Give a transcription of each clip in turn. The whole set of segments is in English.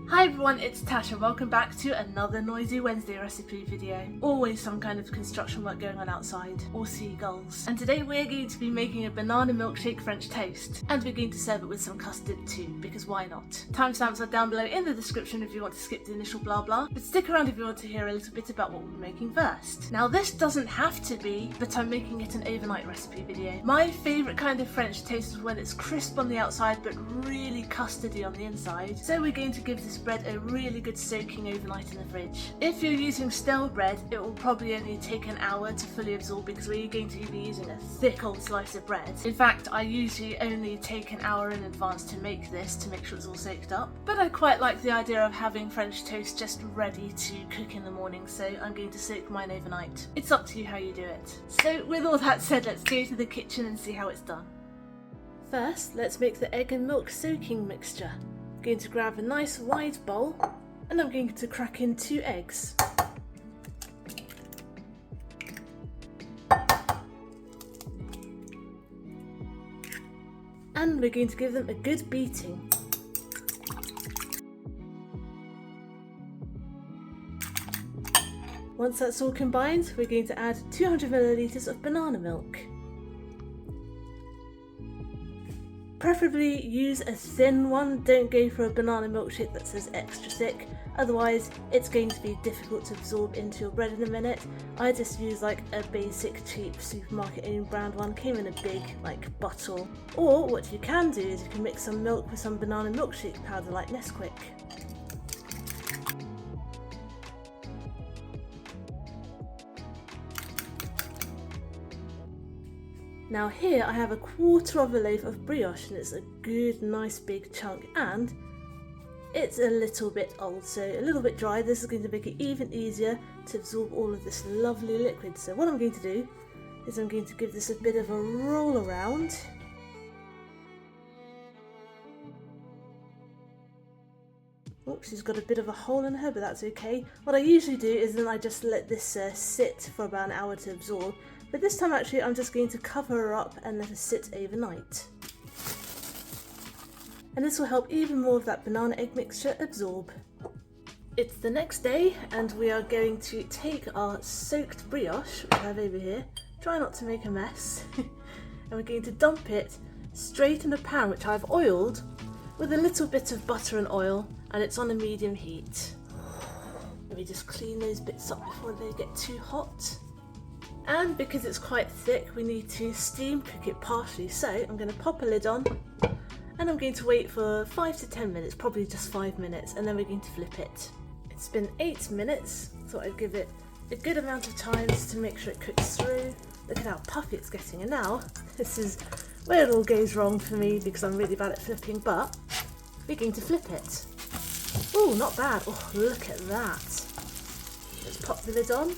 Hi everyone, it's Tash and welcome back to another Noisy Wednesday recipe video. Always some kind of construction work going on outside, or seagulls. And today we're going to be making a banana milkshake French toast. And we're going to serve it with some custard too, because why not? Timestamps are down below in the description if you want to skip the initial blah blah, but stick around if you want to hear a little bit about what we're making first. Now this doesn't have to be, but I'm making it an overnight recipe video. My favourite kind of French toast is when it's crisp on the outside but really custardy on the inside. So we're going to give this bread a really good soaking overnight in the fridge. If you're using stale bread, it will probably only take an hour to fully absorb because we're going to be using a thick old slice of bread. In fact, I usually only take an hour in advance to make this to make sure it's all soaked up. But I quite like the idea of having French toast just ready to cook in the morning, so I'm going to soak mine overnight. It's up to you how you do it. So with all that said, let's go to the kitchen and see how it's done. First, let's make the egg and milk soaking mixture. I'm going to grab a nice wide bowl and I'm going to crack in 2 eggs. And we're going to give them a good beating. Once that's all combined, we're going to add 200 millilitres of banana milk. Preferably use a thin one, don't go for a banana milkshake that says extra thick, otherwise it's going to be difficult to absorb into your bread in a minute. I just use like a basic cheap supermarket owned brand one, came in a big like bottle. Or what you can do is you can mix some milk with some banana milkshake powder like Nesquik. Now here I have a quarter of a loaf of brioche and it's a good nice big chunk and it's a little bit old, so a little bit dry. This is going to make it even easier to absorb all of this lovely liquid. So what I'm going to do is I'm going to give this a bit of a roll around. Oh, she's got a bit of a hole in her, but that's okay. What I usually do is then I just let this sit for about an hour to absorb. But this time actually I'm just going to cover her up and let her sit overnight. And this will help even more of that banana egg mixture absorb. It's the next day and we are going to take our soaked brioche, which I have over here, try not to make a mess, and we're going to dump it straight in a pan which I've oiled with a little bit of butter and oil, and it's on a medium heat. Let me just clean those bits up before they get too hot. And because it's quite thick, we need to steam cook it partially. So I'm going to pop a lid on and I'm going to wait for 5 to 10 minutes, probably just 5 minutes, and then we're going to flip it. It's been 8 minutes, thought I'd give it a good amount of time just to make sure it cooks through. Look at how puffy it's getting, and now this is where it all goes wrong for me because I'm really bad at flipping, but we're going to flip it. Oh, not bad. Oh, look at that. Let's pop the lid on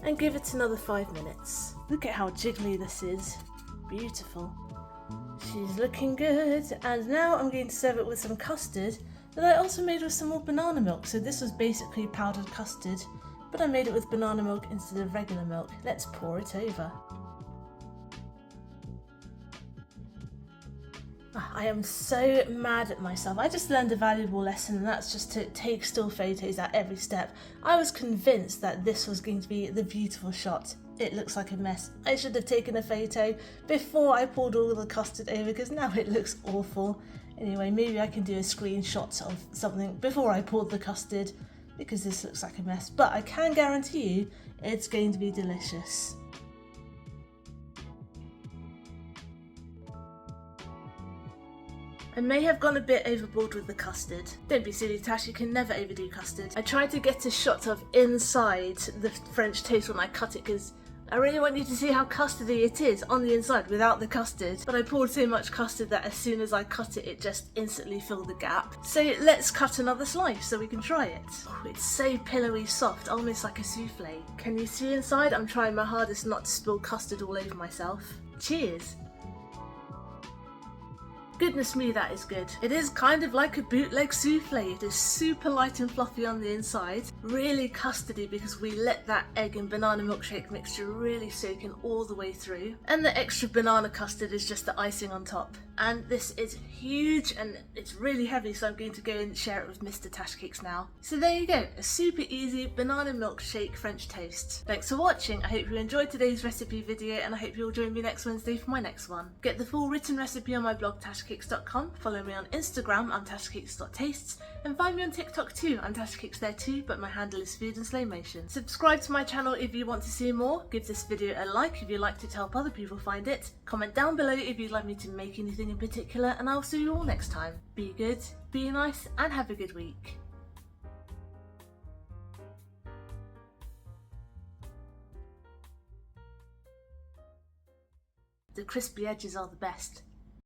and give it another 5 minutes. Look at how jiggly this is. Beautiful. She's looking good. And now I'm going to serve it with some custard that I also made with some more banana milk. So this was basically powdered custard, but I made it with banana milk instead of regular milk. Let's pour it over. I am so mad at myself. I just learned a valuable lesson, and that's just to take still photos at every step. I was convinced that this was going to be the beautiful shot. It looks like a mess. I should have taken a photo before I poured all the custard over because now it looks awful. Anyway, maybe I can do a screenshot of something before I poured the custard because this looks like a mess. But I can guarantee you it's going to be delicious. I may have gone a bit overboard with the custard. Don't be silly, Tash, you can never overdo custard. I tried to get a shot of inside the French toast when I cut it because I really want you to see how custardy it is on the inside without the custard. But I poured so much custard that as soon as I cut it, it just instantly filled the gap. So let's cut another slice so we can try it. Oh, it's so pillowy soft, almost like a souffle. Can you see inside? I'm trying my hardest not to spill custard all over myself. Cheers! Goodness me, that is good. It is kind of like a bootleg souffle. It is super light and fluffy on the inside, really custardy because we let that egg and banana milkshake mixture really soak in all the way through. And the extra banana custard is just the icing on top. And this is huge and it's really heavy, so I'm going to go and share it with Mr. Tash Cakes now. So there you go, a super easy banana milkshake French toast. Thanks for watching. I hope you enjoyed today's recipe video and I hope you'll join me next Wednesday for my next one. Get the full written recipe on my blog tashcakes.com, follow me on Instagram, I'm tashcakes.tastes, and find me on TikTok too, I'm tashcakes there too, but my handle is food and slow motion. Subscribe to my channel if you want to see more, give this video a like if you liked it to help other people find it, comment down below if you'd like me to make anything in particular, and I'll see you all next time. Be good, be nice, and have a good week. The crispy edges are the best.